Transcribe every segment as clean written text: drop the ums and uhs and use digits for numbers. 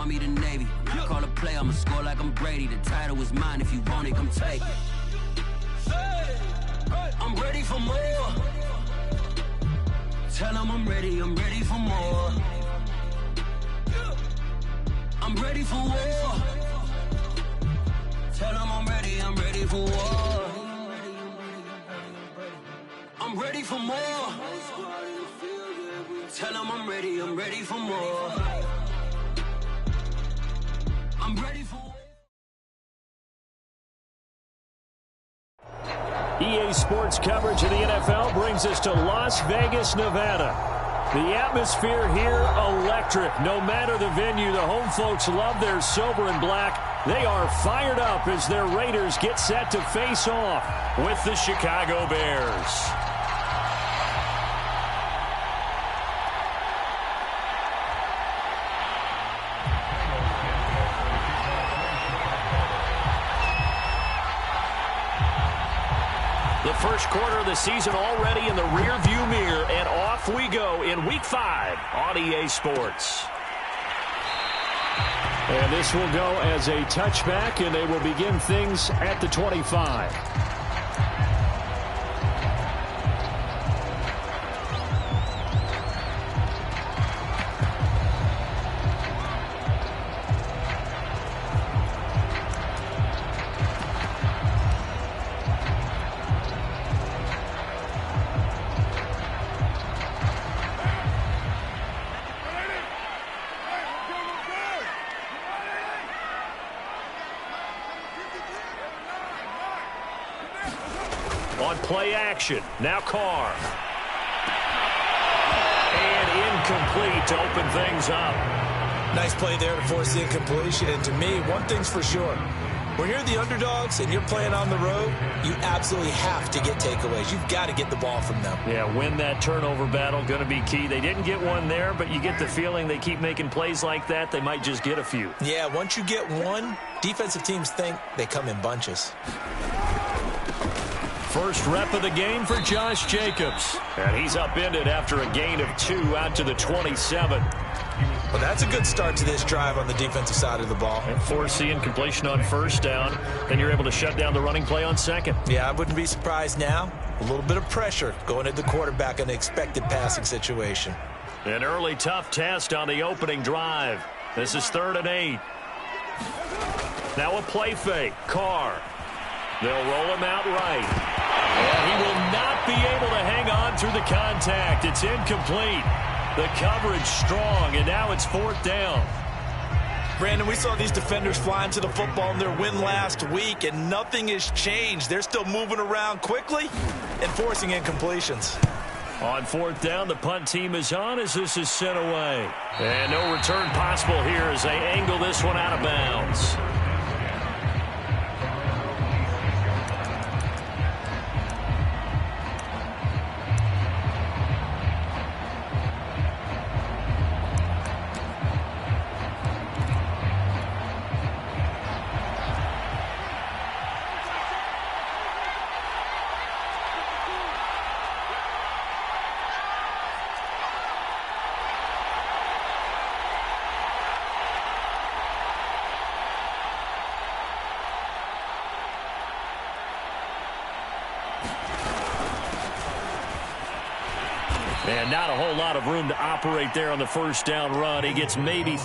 Army to Navy. When I call a play, I'ma score like I'm Brady. The title is mine, if you want it, come take it. I'm ready for more. Tell them I'm ready for more. I'm ready for war. Tell them I'm ready for war. I'm ready for more. Tell them I'm ready for more. I'm ready for war. EA Sports coverage of the NFL brings us to Las Vegas, Nevada. The atmosphere here, electric. No matter the venue, the home folks love their silver and black. They are fired up as their Raiders get set to face off with the Chicago Bears. The first quarter of the season already in the rearview mirror, and off we go in Week 5 on EA Sports. And this will go as a touchback, and they will begin things at the 25. On play action, now Carr. And incomplete to open things up. Nice play there to force the incompletion. And to me, one thing's for sure. When you're the underdogs and you're playing on the road, you absolutely have to get takeaways. You've got to get the ball from them. Yeah, win that turnover battle, going to be key. They didn't get one there, but you get the feeling they keep making plays like that, they might just get a few. Yeah, once you get one, defensive teams think they come in bunches. First rep of the game for Josh Jacobs. And he's upended after a gain of 2 out to the 27. Well, that's a good start to this drive on the defensive side of the ball. And force the incompletion on first down. Then you're able to shut down the running play on second. Yeah, I wouldn't be surprised now. A little bit of pressure going at the quarterback in an expected passing situation. An early tough test on the opening drive. This is 3rd and 8. Now a play fake. Carr. They'll roll him out right. And he will not be able to hang on through the contact. It's incomplete. The coverage strong, and now it's 4th down. Brandon, we saw these defenders flying to the football in their win last week, and nothing has changed. They're still moving around quickly and forcing incompletions. On 4th down, the punt team is on as this is sent away. And no return possible here as they angle this one out of bounds. And not a whole lot of room to operate there on the first down run. He gets maybe...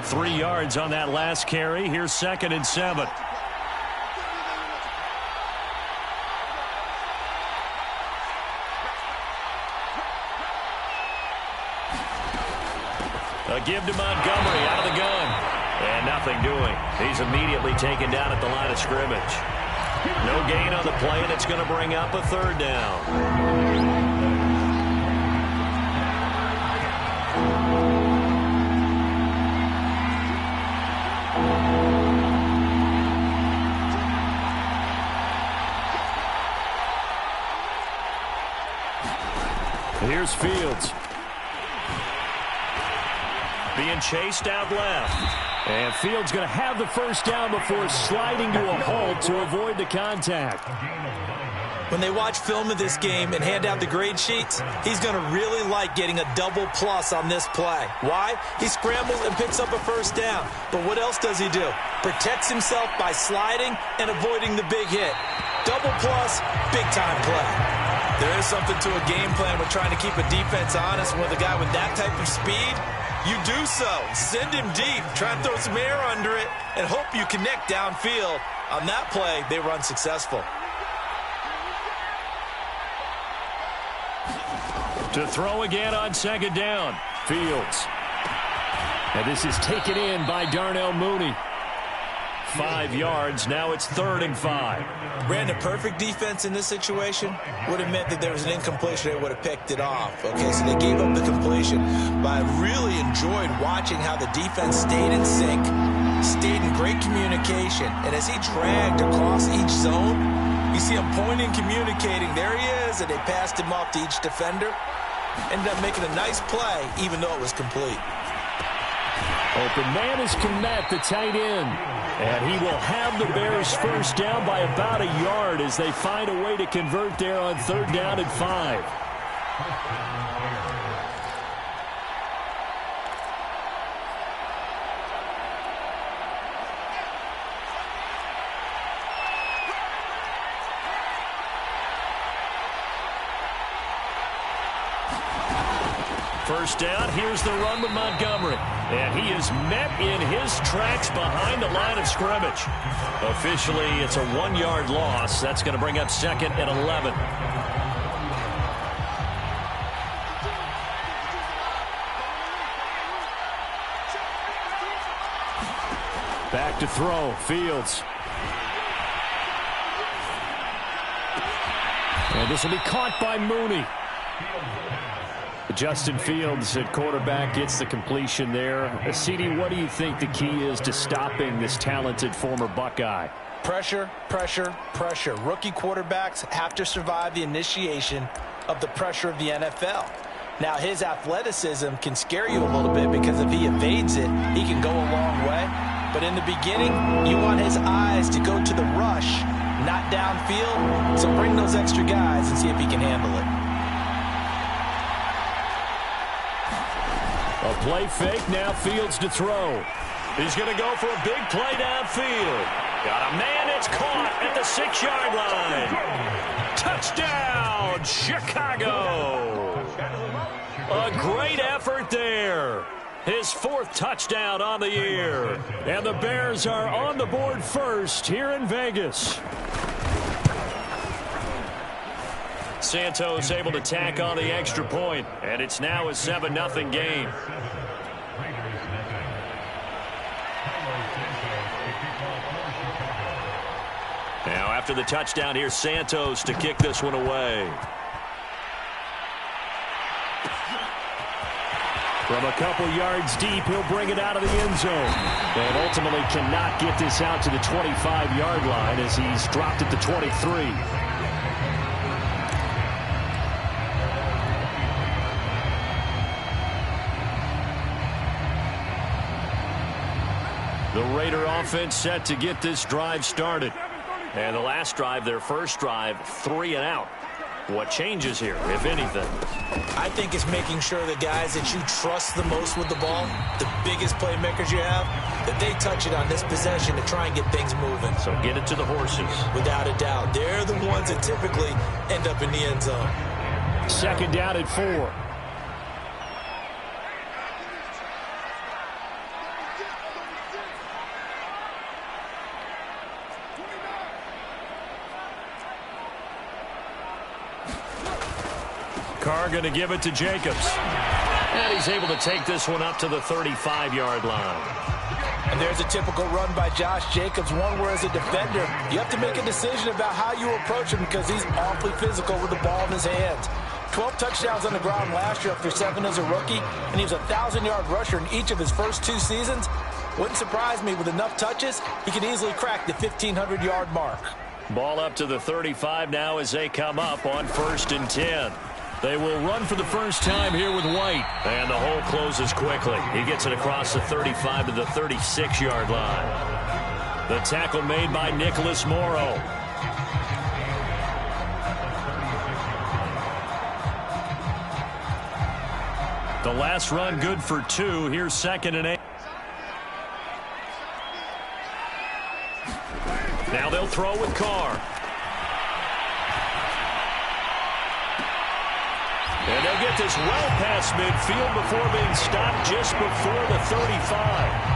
3 yards on that last carry. Here's 2nd and 7. A give to Montgomery out of the gun. And nothing doing. He's immediately taken down at the line of scrimmage. No gain on the play, and it's going to bring up a 3rd down. Here's Fields. Being chased out left. And Fields going to have the 1st down before sliding to a halt to avoid the contact. When they watch film of this game and hand out the grade sheets, he's going to really like getting a double plus on this play. Why? He scrambles and picks up a 1st down. But what else does he do? Protects himself by sliding and avoiding the big hit. Double plus, big-time play. There is something to a game plan with trying to keep a defense honest with a guy with that type of speed. You do so. Send him deep. Try and throw some air under it and hope you connect downfield. On that play, they run successful. To throw again on 2nd down. Fields. And this is taken in by Darnell Mooney. 5 yards. Now it's 3rd and 5. Brandon, perfect defense in this situation would have meant that there was an incompletion. They would have picked it off. Okay, so they gave up the completion. But I really enjoyed watching how the defense stayed in sync, stayed in great communication. And as he dragged across each zone, you see him pointing, communicating. There he is, and they passed him off to each defender. Ended up making a nice play, even though it was complete. Open man is Kmet, the tight end. And he will have the Bears 1st down by about a yard as they find a way to convert there on 3rd down and 5. First down, here's the run with Montgomery. And he is met in his tracks behind the line of scrimmage. Officially, it's a 1-yard loss. That's going to bring up 2nd and 11. Back to throw, Fields. And this will be caught by Mooney. Justin Fields at quarterback gets the completion there. CD, what do you think the key is to stopping this talented former Buckeye? Pressure, pressure, pressure. Rookie quarterbacks have to survive the initiation of the pressure of the NFL. Now, his athleticism can scare you a little bit because if he evades it, he can go a long way. But in the beginning, you want his eyes to go to the rush, not downfield. So bring those extra guys and see if he can handle it. A play fake, now Fields to throw. He's going to go for a big play downfield. Got a man, it's caught at the 6-yard line. Touchdown, Chicago. A great effort there. His 4th touchdown on the year. And the Bears are on the board first here in Vegas. Santos able to tack on the extra point, and it's now a 7-0 game. Now after the touchdown, here's Santos to kick this one away. From a couple yards deep, he'll bring it out of the end zone. And ultimately cannot get this out to the 25-yard line as he's dropped at the 23. The Raider offense set to get this drive started. And the last drive, their first drive, 3 and out. What changes here, if anything? I think it's making sure the guys that you trust the most with the ball, the biggest playmakers you have, that they touch it on this possession to try and get things moving. So get it to the horses. Without a doubt. They're the ones that typically end up in the end zone. 2nd down and 4. Carr going to give it to Jacobs. And he's able to take this one up to the 35-yard line. And there's a typical run by Josh Jacobs, one where as a defender, you have to make a decision about how you approach him because he's awfully physical with the ball in his hands. 12 touchdowns on the ground last year after 7 as a rookie, and he was a 1,000-yard rusher in each of his first 2 seasons. Wouldn't surprise me with enough touches, he could easily crack the 1,500-yard mark. Ball up to the 35 now as they come up on 1st and 10. They will run for the first time here with White. And the hole closes quickly. He gets it across the 35 to the 36-yard line. The tackle made by Nicholas Morrow. The last run good for 2. Here's 2nd and 8. Now they'll throw with Carr. And they'll get this well past midfield before being stopped just before the 35.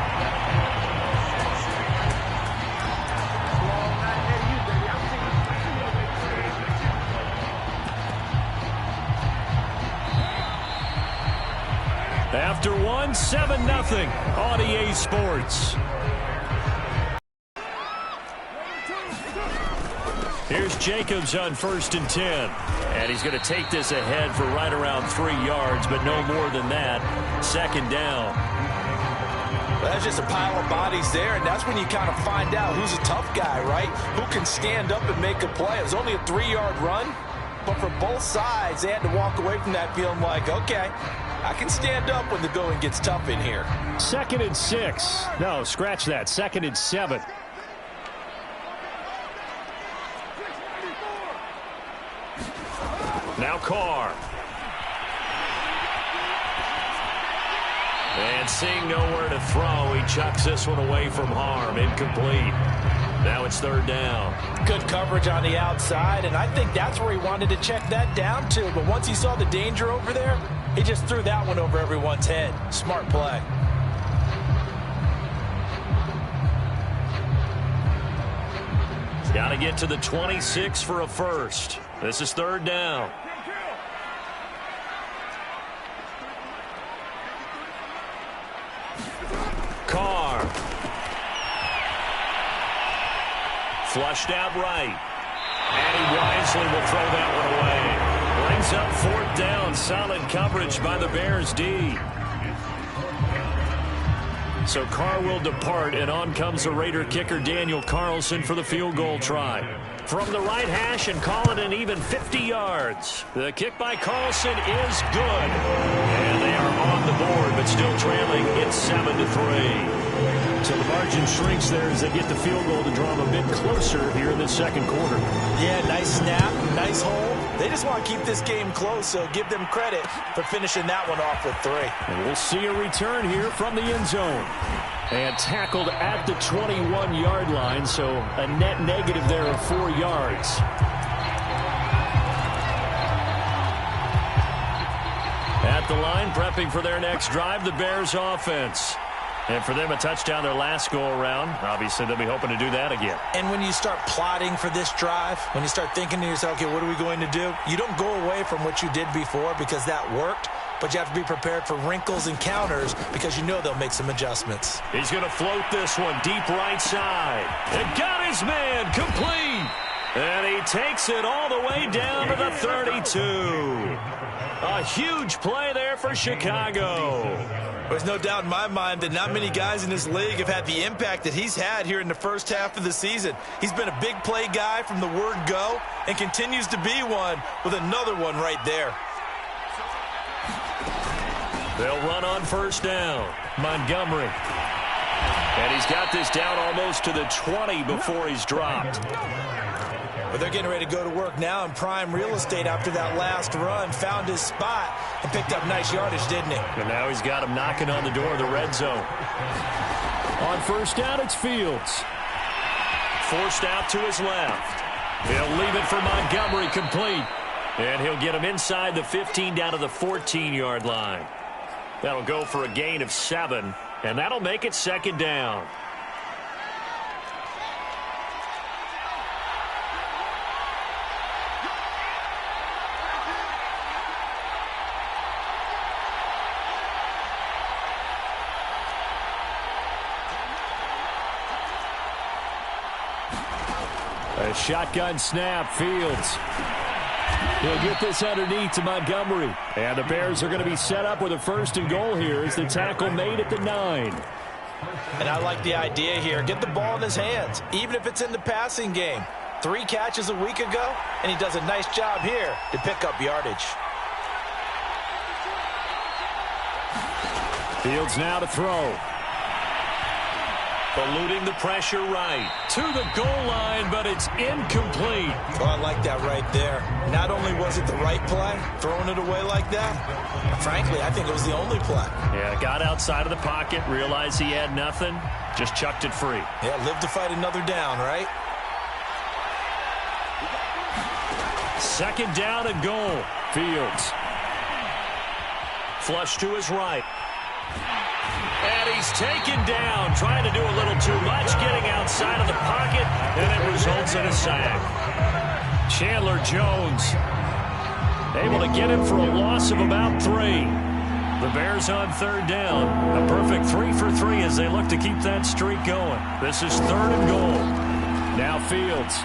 After 1, 7-0 on EA Sports. Here's Jacobs on 1st and 10. And he's going to take this ahead for right around 3 yards, but no more than that. 2nd down. Well, that's just a pile of bodies there, and that's when you kind of find out who's a tough guy, right? Who can stand up and make a play. It was only a 3-yard run, but for both sides, they had to walk away from that feeling like, okay, I can stand up when the going gets tough in here. 2nd and 6. No, scratch that. 2nd and 7. Now Carr. And seeing nowhere to throw, he chucks this one away from harm. Incomplete. Now it's 3rd down. Good coverage on the outside, and I think that's where he wanted to check that down to. But once he saw the danger over there, he just threw that one over everyone's head. Smart play. Got to get to the 26 for a first. This is 3rd down. Carr. Flushed out right. And he wisely will throw that one away. Brings up 4th down. Solid coverage by the Bears D. So Carr will depart, and on comes the Raider kicker Daniel Carlson for the field goal try. From the right hash and call it an even 50 yards. The kick by Carlson is good. And they are on the board, but still trailing. It's 7-3. So the margin shrinks there as they get the field goal to draw them a bit closer here in the 2nd quarter. Yeah, nice snap, nice hole. They just want to keep this game close, so give them credit for finishing that one off with 3. And we'll see a return here from the end zone. And tackled at the 21-yard line, so a net negative there of 4 yards. At the line, prepping for their next drive, the Bears offense. And for them, a touchdown their last go-around. Obviously, they'll be hoping to do that again. And when you start plotting for this drive, when you start thinking to yourself, okay, what are we going to do? You don't go away from what you did before because that worked, but you have to be prepared for wrinkles and counters because you know they'll make some adjustments. He's going to float this one deep right side. And got his man complete. And he takes it all the way down to the 32. A huge play there for Chicago. There's no doubt in my mind that not many guys in this league have had the impact that he's had here in the first half of the season. He's been a big play guy from the word go and continues to be one with another one right there. They'll run on 1st down. Montgomery. And he's got this down almost to the 20 before he's dropped. But they're getting ready to go to work now in prime real estate after that last run. Found his spot and picked up nice yardage, didn't he? And now he's got him knocking on the door of the red zone. On 1st down, it's Fields. Forced out to his left. He'll leave it for Montgomery complete. And he'll get him inside the 15 down to the 14-yard line. That'll go for a gain of 7. And that'll make it 2nd down. A shotgun snap, Fields. He'll get this underneath to Montgomery. And the Bears are going to be set up with a 1st and goal here as the tackle made at the 9. And I like the idea here. Get the ball in his hands, even if it's in the passing game. 3 catches a week ago, and he does a nice job here to pick up yardage. Fields now to throw. Eluding the pressure right. To the goal line, but it's incomplete. Oh, I like that right there. Not only was it the right play, throwing it away like that, frankly, I think it was the only play. Yeah, got outside of the pocket, realized he had nothing, just chucked it free. Yeah, live to fight another down, right? 2nd down and goal. Fields. Flush to his right. And he's taken down, trying to do a little too much, getting outside of the pocket, and it results in a sack. Chandler Jones able to get him for a loss of about 3. The Bears on 3rd down. A perfect 3 for 3 as they look to keep that streak going. This is 3rd and goal. Now Fields.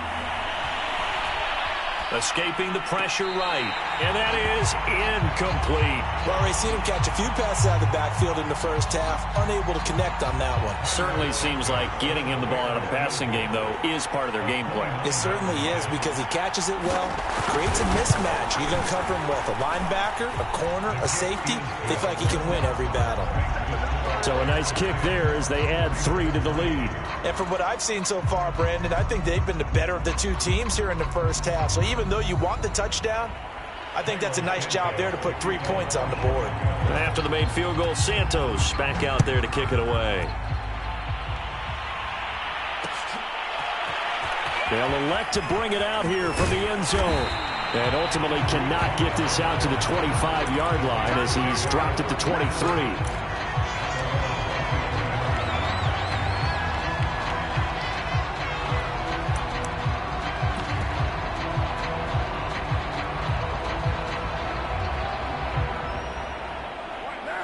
Escaping the pressure right. And that is incomplete. Well, we've seen him catch a few passes out of the backfield in the first half. Unable to connect on that one. Certainly seems like getting him the ball out of the passing game, though, is part of their game plan. It certainly is because he catches it well, creates a mismatch. You're going to cover him with a linebacker, a corner, a safety. They feel like he can win every battle. So a nice kick there as they add 3 to the lead. And from what I've seen so far, Brandon, I think they've been the better of the 2 teams here in the first half. So even though you want the touchdown, I think that's a nice job there to put 3 points on the board. And after the made field goal, Santos back out there to kick it away. They'll elect to bring it out here from the end zone. And ultimately cannot get this out to the 25-yard line as he's dropped at the 23.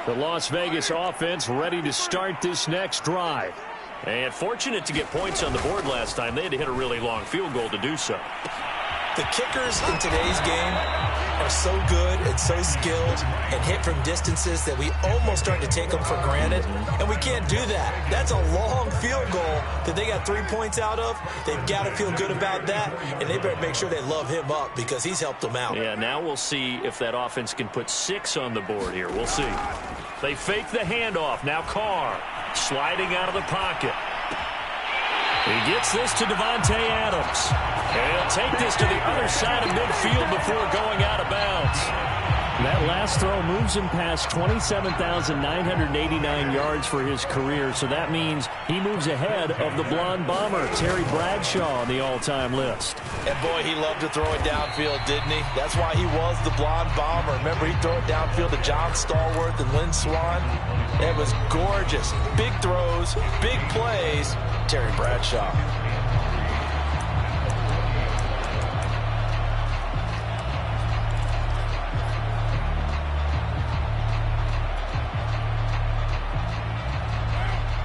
The Las Vegas offense ready to start this next drive. And fortunate to get points on the board last time. They had to hit a really long field goal to do so. The kickers in today's game are so good and so skilled and hit from distances that we almost start to take them for granted, and we can't do that. That's a long field goal that they got 3 points out of. They've got to feel good about that, and they better make sure they love him up because he's helped them out. Yeah, now we'll see if that offense can put 6 on the board here. We'll see. They fake the handoff. Now Carr sliding out of the pocket. He gets this to Devontae Adams. And he'll take this to the other side of midfield before going out of bounds. That last throw moves him past 27,989 yards for his career, so that means he moves ahead of the blonde bomber, Terry Bradshaw, on the all-time list. And boy, he loved to throw it downfield, didn't he? That's why he was the blonde bomber. Remember, he'd throw it downfield to John Stallworth and Lynn Swann. It was gorgeous. Big throws, big plays. Terry Bradshaw.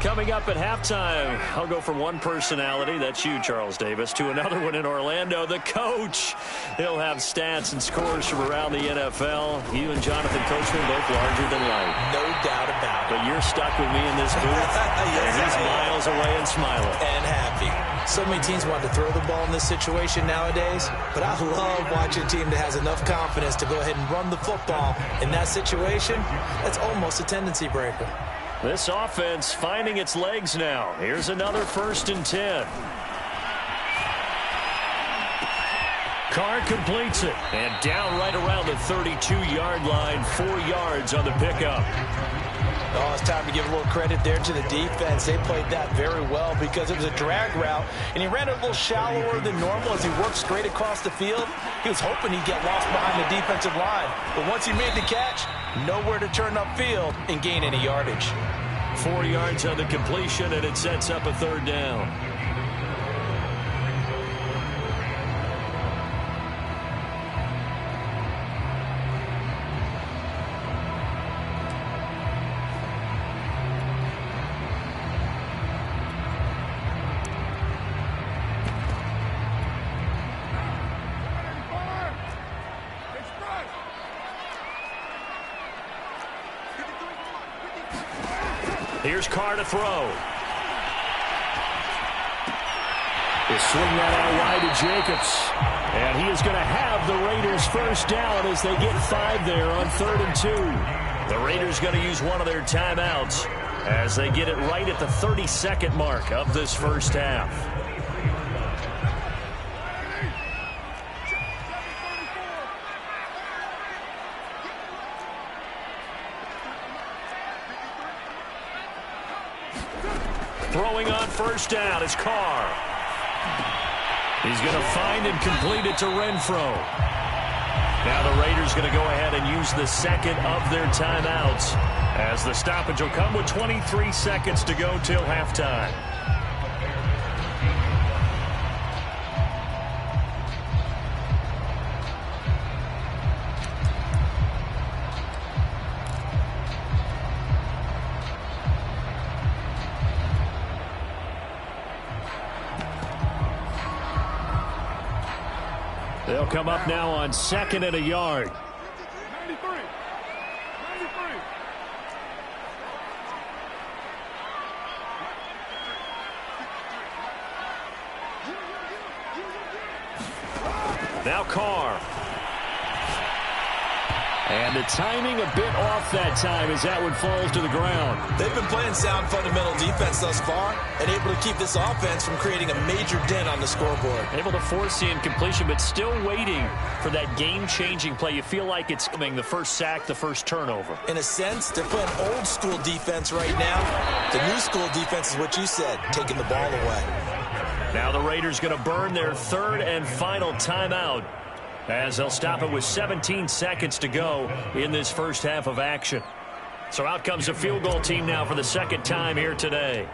Coming up at halftime, I'll go from one personality, that's you, Charles Davis, to another one in Orlando, the coach. He'll have stats and scores from around the NFL. You and Jonathan Coachman both larger than life. No doubt about it. But you're stuck with me in this booth, yes, and he's miles away and smiling. And happy. So many teams want to throw the ball in this situation nowadays, but I love watching a team that has enough confidence to go ahead and run the football. In that situation, that's almost a tendency breaker. This offense finding its legs now. Here's another 1st and 10. Carr completes it. And down right around the 32-yard line, 4 yards on the pickup. Oh, it's time to give a little credit there to the defense. They played that very well because it was a drag route, and he ran it a little shallower than normal as he worked straight across the field. He was hoping he'd get lost behind the defensive line, but once he made the catch, nowhere to turn upfield and gain any yardage. 4 yards on the completion, and it sets up a 3rd down. Here's Carr to throw. He'll swing that out wide to Jacobs. And he is going to have the Raiders first down as they get 5 there on 3rd and 2. The Raiders going to use one of their timeouts as they get it right at the 32nd mark of this first half. Throwing on first down is Carr. He's going to find and complete it to Renfro. Now the Raiders going to go ahead and use the second of their timeouts as the stoppage will come with 23 seconds to go till halftime. They'll come up now on 2nd and a yard. 93. Now Carr. And the timing a bit off that time as that one falls to the ground. They've been playing sound fundamental defense thus far and able to keep this offense from creating a major dent on the scoreboard. Able to force the incompletion, but still waiting for that game-changing play. You feel like it's coming, the first sack, the first turnover. In a sense, they're playing old-school defense right now. The new-school defense is what you said, taking the ball away. Now the Raiders going to burn their 3rd and final timeout as they'll stop it with 17 seconds to go in this first half of action. So out comes the field goal team now for the second time here today.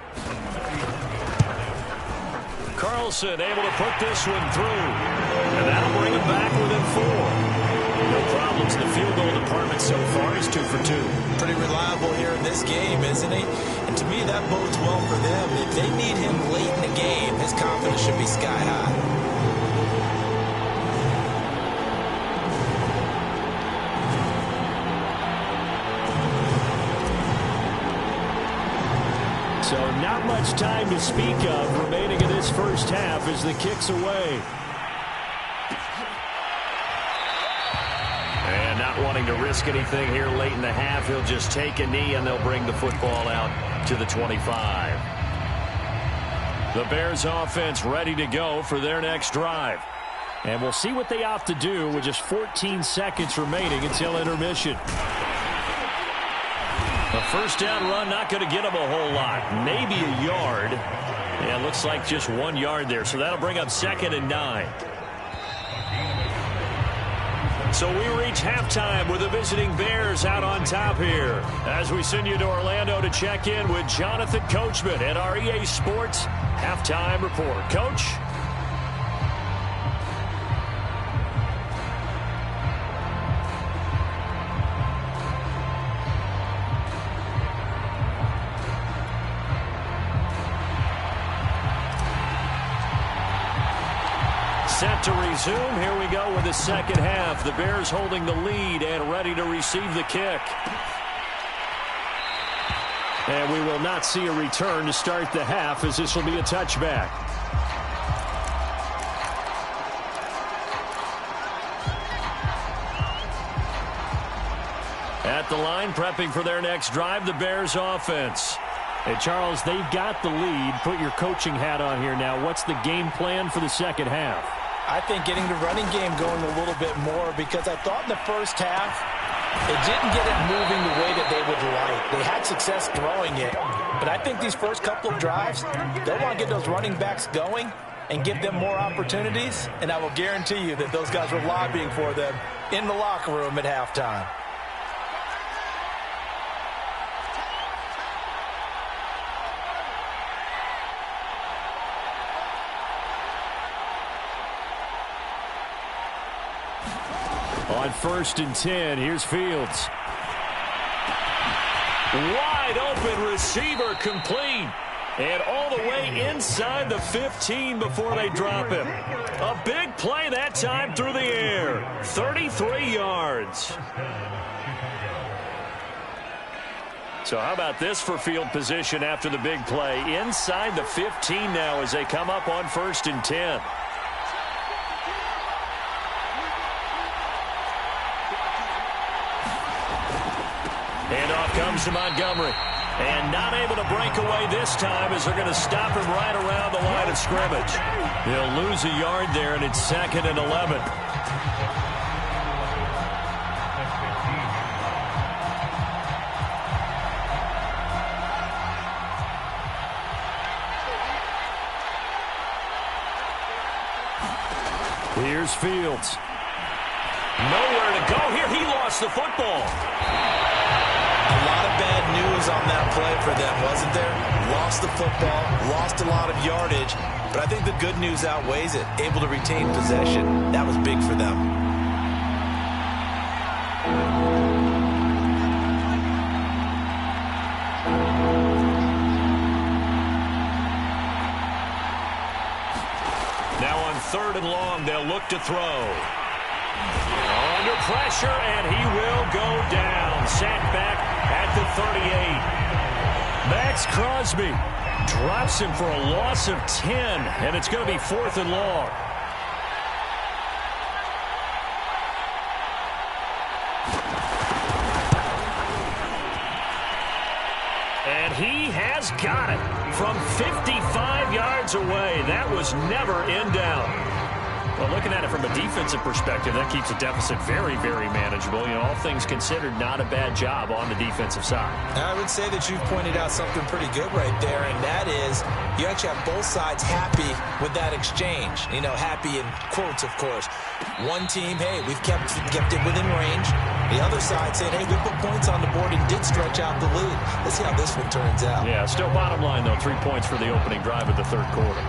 Carlson able to put this one through, and that'll bring him back within 4. No problems in the field goal department so far. He's 2 for 2. Pretty reliable here in this game, isn't he? And to me, that bodes well for them. If they need him late in the game, his confidence should be sky high. So not much time to speak of remaining in this first half as the kick's away. And not wanting to risk anything here late in the half, he'll just take a knee and they'll bring the football out to the 25. The Bears offense ready to go for their next drive. And we'll see what they opt to do with just 14 seconds remaining until intermission. A first down run not going to get him a whole lot. Maybe a yard. Yeah, it looks like just 1 yard there. So that'll bring up 2nd and 9. So we reach halftime with the visiting Bears out on top here. As we send you to Orlando to check in with Jonathan Coachman at our EA Sports Halftime Report. Coach? Set to resume. Here we go with the second half. The Bears holding the lead and ready to receive the kick. And we will not see a return to start the half as this will be a touchback. At the line, prepping for their next drive, the Bears offense. Hey, Charles, they've got the lead. Put your coaching hat on here now. What's the game plan for the second half? I think getting the running game going a little bit more because I thought in the first half they didn't get it moving the way that they would like. They had success throwing it, but I think these first couple of drives, they'll want to get those running backs going and give them more opportunities, and I will guarantee you that those guys were lobbying for them in the locker room at halftime. On 1st and 10, here's Fields. Wide open receiver complete. And all the way inside the 15 before they drop him. A big play that time through the air. 33 yards. So how about this for field position after the big play? Inside the 15 now as they come up on 1st and 10. Handoff comes to Montgomery. And not able to break away this time as they're going to stop him right around the line of scrimmage. They'll lose a yard there, and it's 2nd and 11. Here's Fields. Nowhere to go here. He lost the football. A lot of bad news on that play for them, wasn't there? Lost the football, lost a lot of yardage, but I think the good news outweighs it. Able to retain possession. That was big for them. Now on 3rd and long, they'll look to throw. Under pressure, and he will go down. Sacked back at the 38. Max Crosby drops him for a loss of 10, and it's going to be 4th and long. And he has got it from 55 yards away. That was never in down. Well, looking at it from a defensive perspective, that keeps the deficit very, very manageable. You know, all things considered, not a bad job on the defensive side. I would say that you've pointed out something pretty good right there, and that is you actually have both sides happy with that exchange. You know, happy in quotes, of course. One team, hey, we've kept it within range. The other side saying, hey, we put points on the board and did stretch out the lead. Let's see how this one turns out. Yeah, still bottom line, though, 3 points for the opening drive of the 3rd quarter.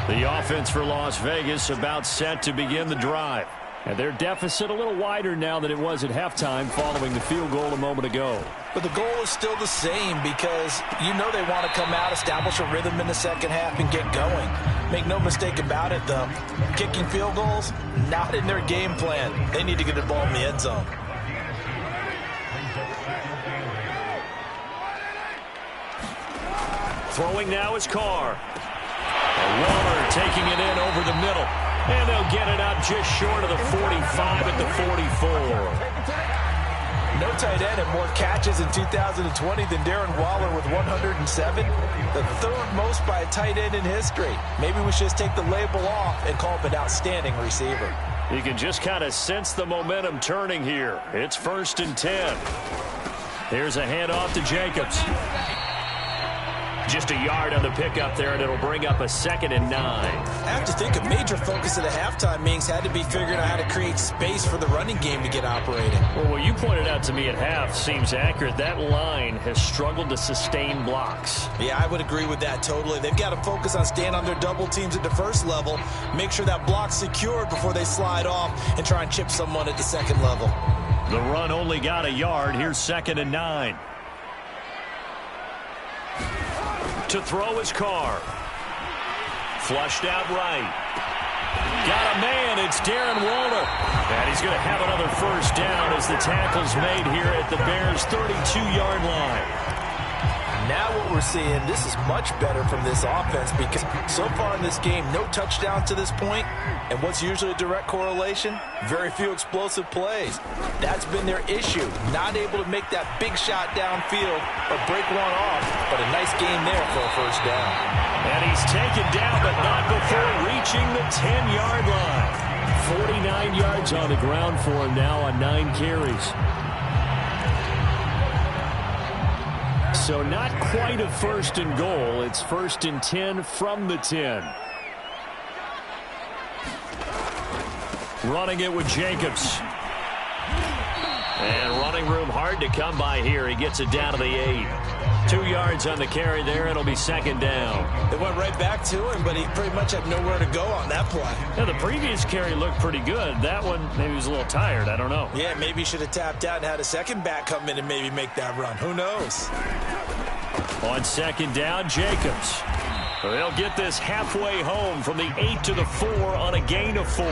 The offense for Las Vegas about set to begin the drive. And their deficit a little wider now than it was at halftime following the field goal a moment ago. But the goal is still the same because you know they want to come out, establish a rhythm in the second half, and get going. Make no mistake about it, though. Kicking field goals, not in their game plan. They need to get the ball in the end zone. Throwing now is Carr. Waller taking it in over the middle. And they'll get it up just short of the 45 at the 44. No tight end had more catches in 2020 than Darren Waller with 107. The 3rd most by a tight end in history. Maybe we should just take the label off and call him an outstanding receiver. You can just kind of sense the momentum turning here. It's 1st and 10. Here's a handoff to Jacobs. Just a yard on the pickup there, and it'll bring up a 2nd and 9. I have to think a major focus of the halftime meetings had to be figuring out how to create space for the running game to get operating. Well, what you pointed out to me at half seems accurate. That line has struggled to sustain blocks. Yeah, I would agree with that totally. They've got to focus on staying on their double teams at the 1st level, make sure that block's secured before they slide off and try and chip someone at the 2nd level. The run only got a yard. Here's 2nd and 9. To throw is Carr. Flushed out right. Got a man. It's Darren Waller. And he's going to have another 1st down as the tackle's made here at the Bears' 32-yard line. Now what we're seeing, this is much better from this offense because so far in this game, no touchdowns to this point. And what's usually a direct correlation? Very few explosive plays. That's been their issue. Not able to make that big shot downfield or break one off. But a nice game there for a 1st down. And he's taken down, but not before reaching the 10-yard line. 49 yards on the ground for him now on 9 carries. So not quite a 1st and goal. It's 1st and 10 from the 10. Running it with Jacobs. And running room hard to come by here. He gets it down to the 8. 2 yards on the carry there. It'll be 2nd down. They went right back to him, but he pretty much had nowhere to go on that play. Yeah, the previous carry looked pretty good. That one, maybe he was a little tired. I don't know. Yeah, maybe he should have tapped out and had a 2nd back come in and maybe make that run. Who knows? On 2nd down, Jacobs. They'll get this halfway home from the 8 to the 4 on a gain of 4.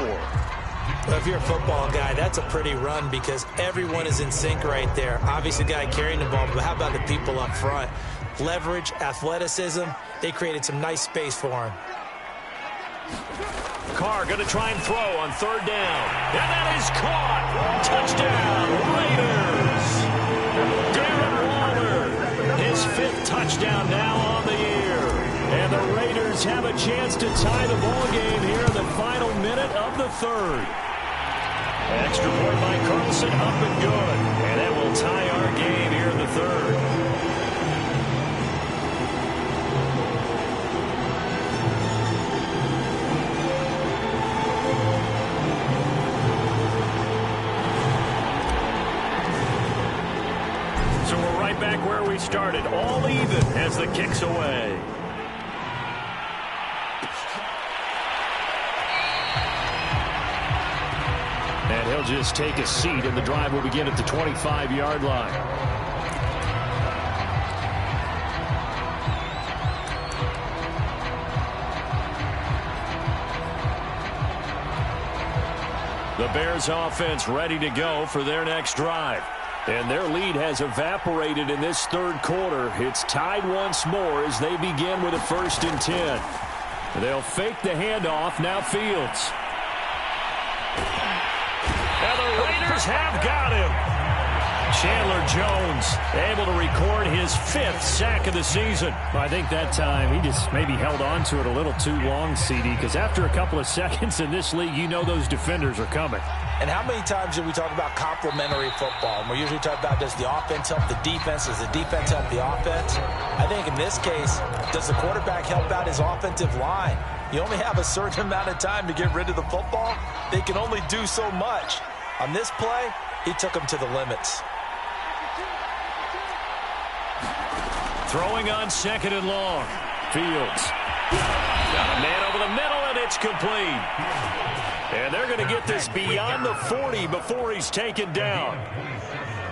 Well, if you're a football guy, that's a pretty run because everyone is in sync right there. Obviously, the guy carrying the ball, but how about the people up front? Leverage, athleticism, they created some nice space for him. Carr going to try and throw on third down. And that is caught. Touchdown, Raiders. Darren Waller, his 5th touchdown now on the year. And the Raiders have a chance to tie the ball game here in the final minute of the 3rd. Extra point by Carlson, up and good. And that will tie our game here in the 3rd. So we're right back where we started, all even as the kick's away. And he'll just take a seat, and the drive will begin at the 25-yard line. The Bears offense ready to go for their next drive. And their lead has evaporated in this 3rd quarter. It's tied once more as they begin with a 1st and 10. They'll fake the handoff. Now Fields. And the Raiders have got him. Chandler Jones able to record his 5th sack of the season. Well, I think that time he just maybe held on to it a little too long, CD, because after a couple of seconds in this league, you know those defenders are coming. And how many times did we talk about complementary football? And we usually talk about, does the offense help the defense? Does the defense help the offense? I think in this case, does the quarterback help out his offensive line? You only have a certain amount of time to get rid of the football. They can only do so much. On this play, he took them to the limits. Throwing on 2nd and long. Fields. Got a man over the middle, and it's complete. And they're going to get this beyond the 40 before he's taken down.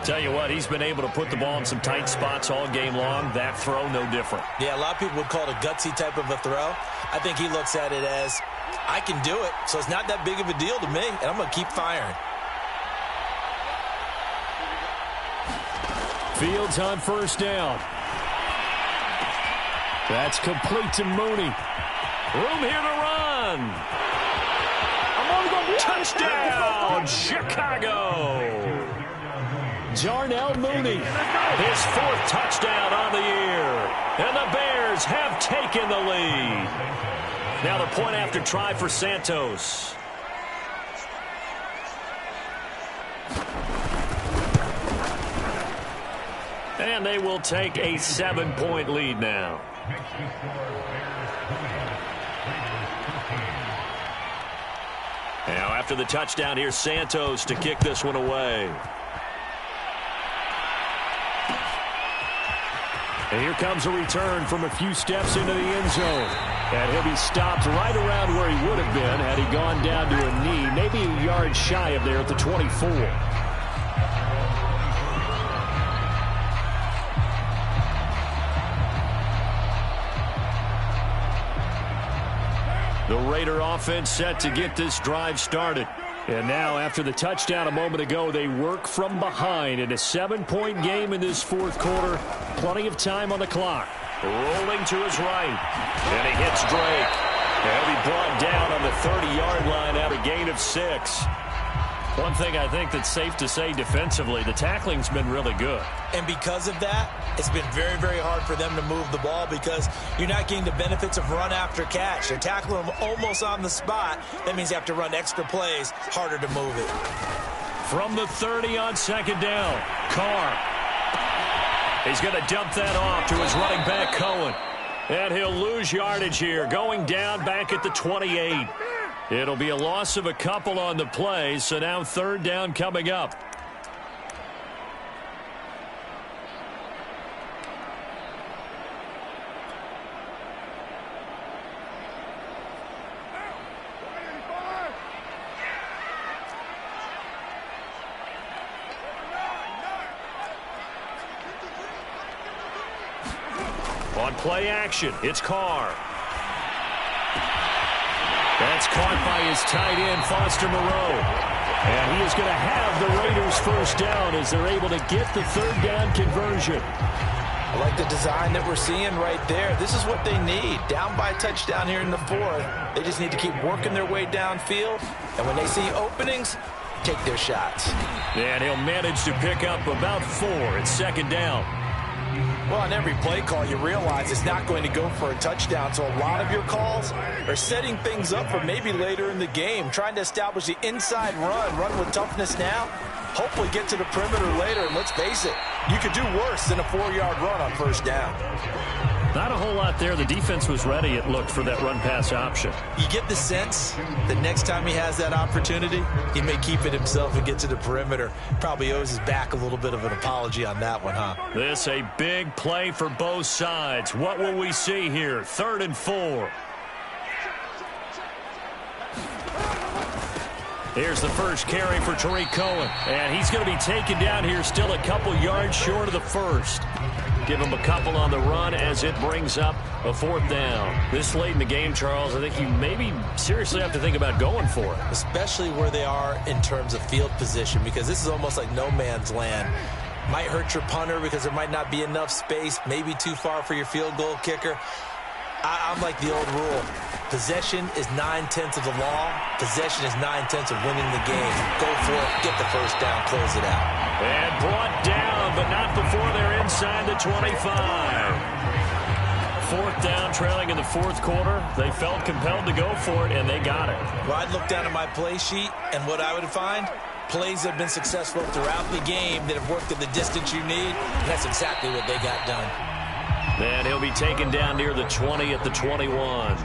Tell you what, he's been able to put the ball in some tight spots all game long. That throw, no different. Yeah, a lot of people would call it a gutsy type of a throw. I think he looks at it as, I can do it, so it's not that big of a deal to me, and I'm going to keep firing. Fields on 1st down. That's complete to Mooney. Room here to run. Touchdown, Chicago. Darnell Mooney, his 4th touchdown on the year. And the Bears have taken the lead. Now the point after try for Santos. And they will take a 7-point lead now. Now after the touchdown, here's Santos to kick this one away. And here comes a return from a few steps into the end zone. And he'll be stopped right around where he would have been had he gone down to a knee, maybe a yard shy of there at the 24. The Raider offense set to get this drive started. And now, after the touchdown a moment ago, they work from behind in a 7-point game in this 4th quarter. Plenty of time on the clock. Rolling to his right. And he hits Drake. And he'll be brought down on the 30-yard line out a gain of 6. One thing I think that's safe to say defensively, the tackling's been really good. And because of that, it's been very, very hard for them to move the ball because you're not getting the benefits of run after catch. They're tackling them almost on the spot. That means you have to run extra plays, harder to move it. From the 30 on 2nd down, Carr. He's going to dump that off to his running back, Cohen. And he'll lose yardage here, going down back at the 28. It'll be a loss of a couple on the play, so now 3rd down coming up. On play action, it's Carr. That's caught by his tight end, Foster Moreau. And he is going to have the Raiders first down as they're able to get the third down conversion. I like the design that we're seeing right there. This is what they need. Down by a touchdown here in the fourth. They just need to keep working their way downfield. And when they see openings, take their shots. And he'll manage to pick up about 4 at second down. Well, on every play call, you realize it's not going to go for a touchdown. So a lot of your calls are setting things up for maybe later in the game, trying to establish the inside run with toughness now. Hopefully get to the perimeter later, and let's face it, you could do worse than a 4-yard run on first down. Not a whole lot there. The defense was ready, it looked, for that run-pass option. You get the sense that next time he has that opportunity, he may keep it himself and get to the perimeter. Probably owes his back a little bit of an apology on that one, huh? This a big play for both sides. What will we see here? 3rd and 4. Here's the first carry for Tariq Cohen. And he's going to be taken down here still a couple yards short of the first. Give him a couple on the run as it brings up a 4th down. This late in the game, Charles, I think you maybe seriously have to think about going for it. Especially where they are in terms of field position, because this is almost like no man's land. Might hurt your punter because there might not be enough space, maybe too far for your field goal kicker. I'm like the old rule. Possession is 9/10 of the law. Possession is 9/10 of winning the game. Go for it, get the first down, close it out. And brought down, but not before they're inside the 25. 4th down, trailing in the 4th quarter. They felt compelled to go for it, and they got it. Well, I'd look down at my play sheet, and what I would find, plays that have been successful throughout the game that have worked at the distance you need, and that's exactly what they got done. And he'll be taken down near the 20 at the 21.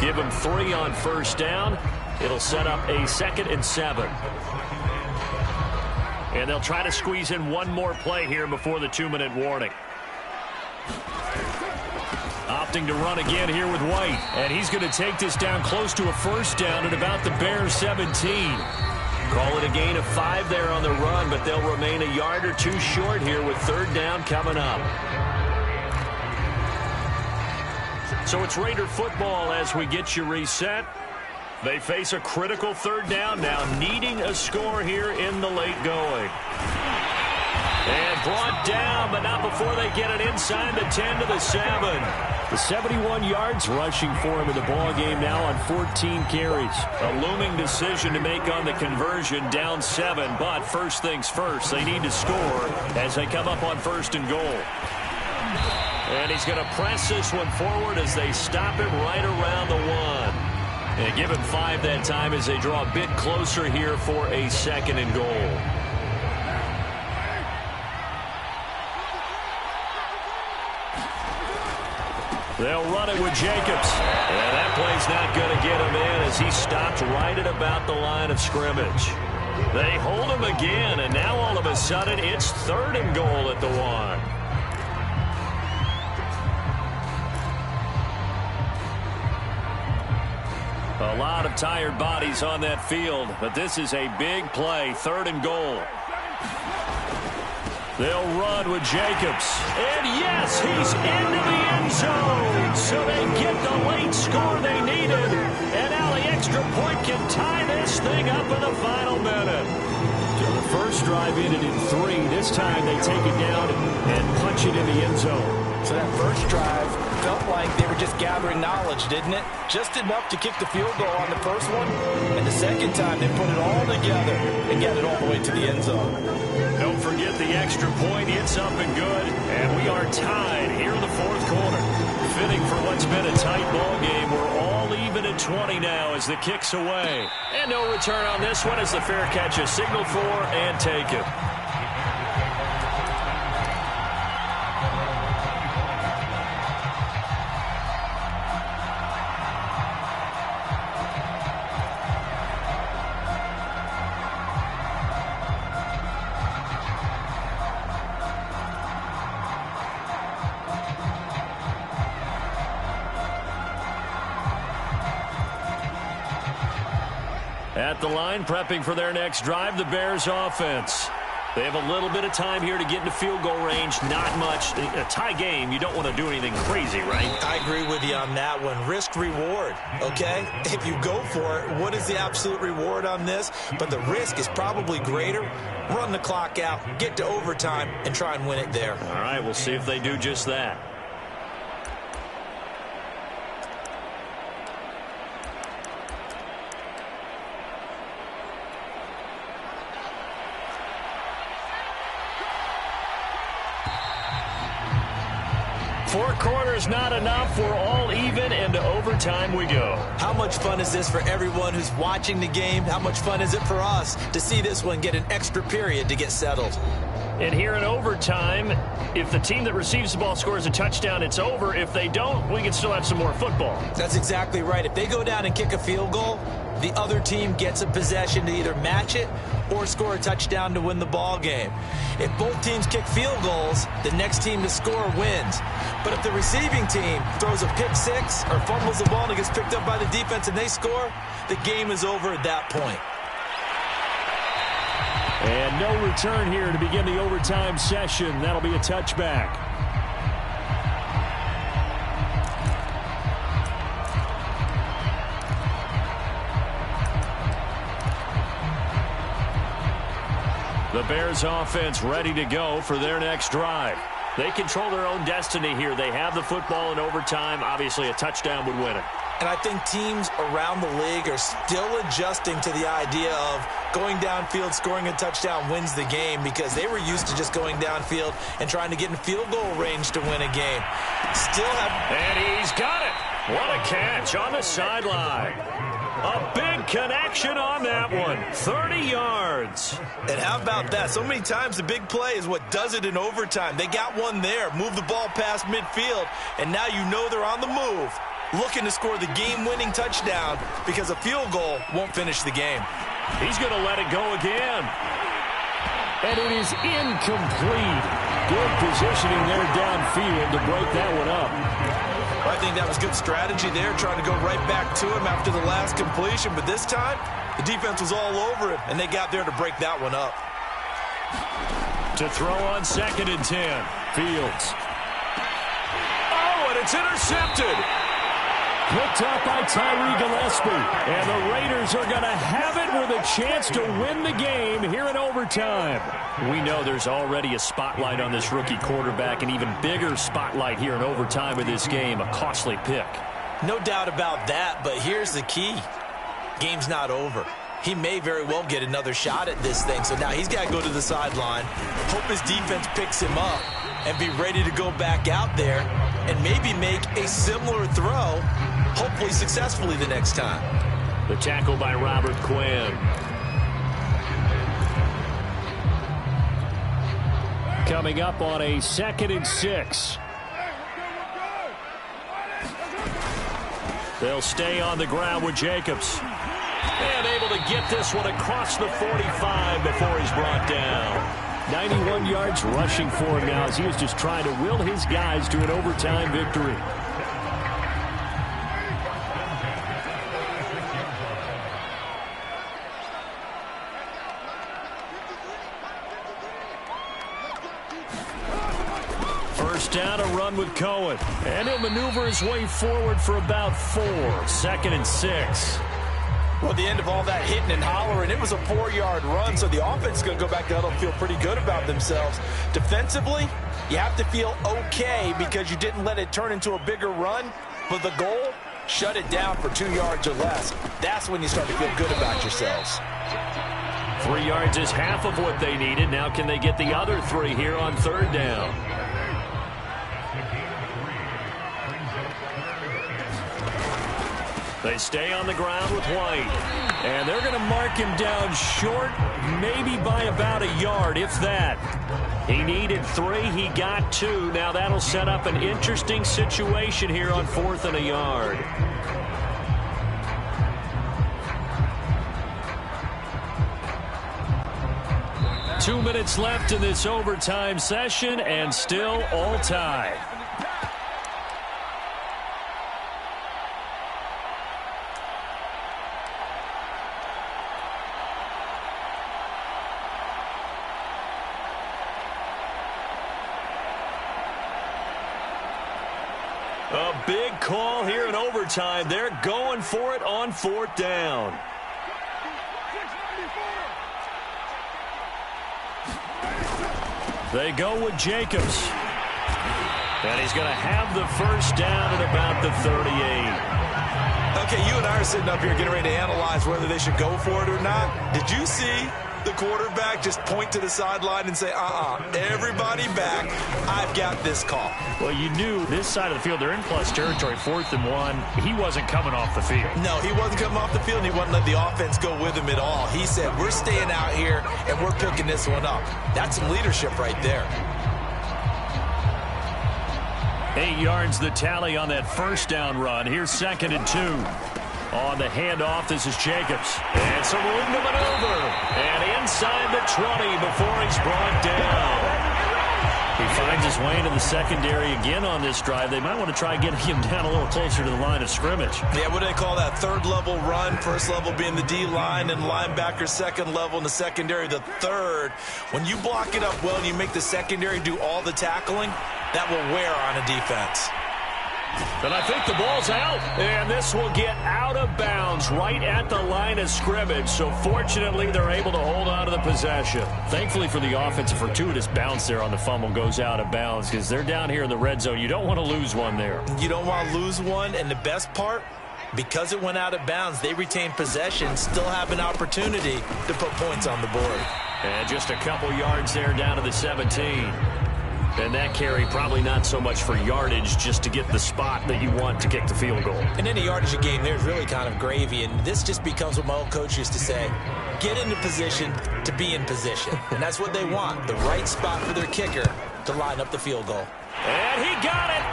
Give him 3 on first down. It'll set up a 2nd and 7. And they'll try to squeeze in one more play here before the 2-minute warning. Opting to run again here with White. And he's going to take this down close to a first down at about the Bears 17. Call it a gain of 5 there on the run, but they'll remain a yard or 2 short here with 3rd down coming up. So it's Raider football as we get you reset. They face a critical 3rd down now, needing a score here in the late going. And brought down, but not before they get it inside the 10 to the 7. The 71 yards rushing for him in the ball game now on 14 carries. A looming decision to make on the conversion, down 7. But first things first, they need to score as they come up on 1st and goal. And he's going to press this one forward as they stop him right around the 1. And give him 5 that time as they draw a bit closer here for a 2nd and goal. They'll run it with Jacobs. And that play's not going to get him in as he stopped right at about the line of scrimmage. They hold him again, and now all of a sudden it's 3rd and goal at the 1. A lot of tired bodies on that field, but this is a big play, 3rd and goal. They'll run with Jacobs. And yes, he's into the end zone. So they get the late score they needed. And now the extra point can tie this thing up in the final minute. So the first drive ended in 3. This time they take it down and punch it in the end zone. So that first drive felt like they were just gathering knowledge, didn't it? Just enough to kick the field goal on the first one. And the second time they put it all together and get it all the way to the end zone. Don't forget the extra point. It's up and good. And we are tied here in the 4th quarter. Fitting for what's been a tight ball game. We're all even at 20 now as the kick's away. And no return on this one as the fair catch is signaled for and taken. At the line, prepping for their next drive, the Bears offense. They have a little bit of time here to get into field goal range. Not much. A tie game, you don't want to do anything crazy, right? I agree with you on that one. Risk-reward, okay? If you go for it, what is the absolute reward on this? But the risk is probably greater. Run the clock out, get to overtime, and try and win it there. All right, we'll see if they do just that. Four quarters not enough. We're all even, and to overtime we go. How much fun is this for everyone who's watching the game? How much fun is it for us to see this one get an extra period to get settled? And here in overtime, if the team that receives the ball scores a touchdown, it's over. If they don't, we can still have some more football. That's exactly right. If they go down and kick a field goal, the other team gets a possession to either match it or score a touchdown to win the ball game. If both teams kick field goals, the next team to score wins. But if the receiving team throws a pick six or fumbles the ball and it gets picked up by the defense and they score, the game is over at that point. And no return here to begin the overtime session. That'll be a touchback. The Bears offense ready to go for their next drive. They control their own destiny here. They have the football in overtime. Obviously, a touchdown would win it. And I think teams around the league are still adjusting to the idea of going downfield, scoring a touchdown wins the game, because they were used to just going downfield and trying to get in field goal range to win a game. And he's got it. What a catch on the sideline. A big connection on that one. 30 yards. And how about that? So many times the big play is what does it in overtime. They got one there, move the ball past midfield, and now you know they're on the move, looking to score the game-winning touchdown, because a field goal won't finish the game. He's going to let it go again. And it is incomplete. Good positioning there downfield to break that one up. I think that was good strategy there, trying to go right back to him after the last completion. But this time, the defense was all over him, and they got there to break that one up. To throw on 2nd and 10. Fields. Oh, and it's intercepted. Picked up by Tyree Gillespie. And the Raiders are going to have it with a chance to win the game here in overtime. We know there's already a spotlight on this rookie quarterback, an even bigger spotlight here in overtime of this game. A costly pick. No doubt about that, but here's the key. Game's not over. He may very well get another shot at this thing, so now he's got to go to the sideline, hope his defense picks him up, and be ready to go back out there and maybe make a similar throw, hopefully successfully the next time. The tackle by Robert Quinn. Coming up on a 2nd and 6. They'll stay on the ground with Jacobs. And able to get this one across the 45 before he's brought down. 91 yards rushing for him now as he is just trying to will his guys to an overtime victory. First down, a run with Cohen. And he'll maneuver his way forward for about 4. 2nd and 6. Well, the end of all that hitting and hollering, it was a 4-yard run, so the offense is going to go back to huddle and feel pretty good about themselves. Defensively, you have to feel okay because you didn't let it turn into a bigger run, but the goal, shut it down for 2 yards or less. That's when you start to feel good about yourselves. 3 yards is half of what they needed. Now can they get the other 3 here on 3rd down? They stay on the ground with White. And they're going to mark him down short, maybe by about a yard, if that. He needed 3. He got 2. Now that'll set up an interesting situation here on 4th and a yard. Two minutes left in this overtime session, and still all tied. A big call here in overtime. They're going for it on 4th down. They go with Jacobs. And he's going to have the first down at about the 38. Okay, you and I are sitting up here getting ready to analyze whether they should go for it or not. Did you see the quarterback just point to the sideline and say, everybody back, I've got this call? Well, you knew this side of the field, they're in plus territory, 4th and 1. He wasn't coming off the field. No, he wasn't coming off the field, and he wasn't letting the offense go with him at all. He said, we're staying out here, and we're picking this one up. That's some leadership right there. 8 yards the tally on that first down run. Here's 2nd and 2. On the handoff, this is Jacobs. And some room to maneuver. And inside the 20 before he's brought down. He finds his way into the secondary again on this drive. They might want to try getting him down a little closer to the line of scrimmage. Yeah, what do they call that? 3rd level run. 1st level being the D-line and linebacker. 2nd level in the secondary, the 3rd. When you block it up well and you make the secondary do all the tackling, that will wear on a defense. And I think the ball's out. And this will get out of bounds right at the line of scrimmage. So fortunately, they're able to hold on to the possession. Thankfully for the offense, a fortuitous bounce there on the fumble goes out of bounds because they're down here in the red zone. You don't want to lose one there. You don't want to lose one. And the best part, because it went out of bounds, they retain possession, still have an opportunity to put points on the board. And just a couple yards there down to the 17. And that carry probably not so much for yardage, just to get the spot that you want to kick the field goal. And any yardage game there is really kind of gravy, and this just becomes what my old coach used to say, get into position to be in position. And that's what they want, the right spot for their kicker to line up the field goal. And he got it.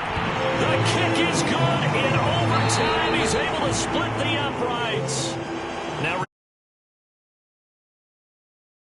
The kick is good in overtime. He's able to split the upright.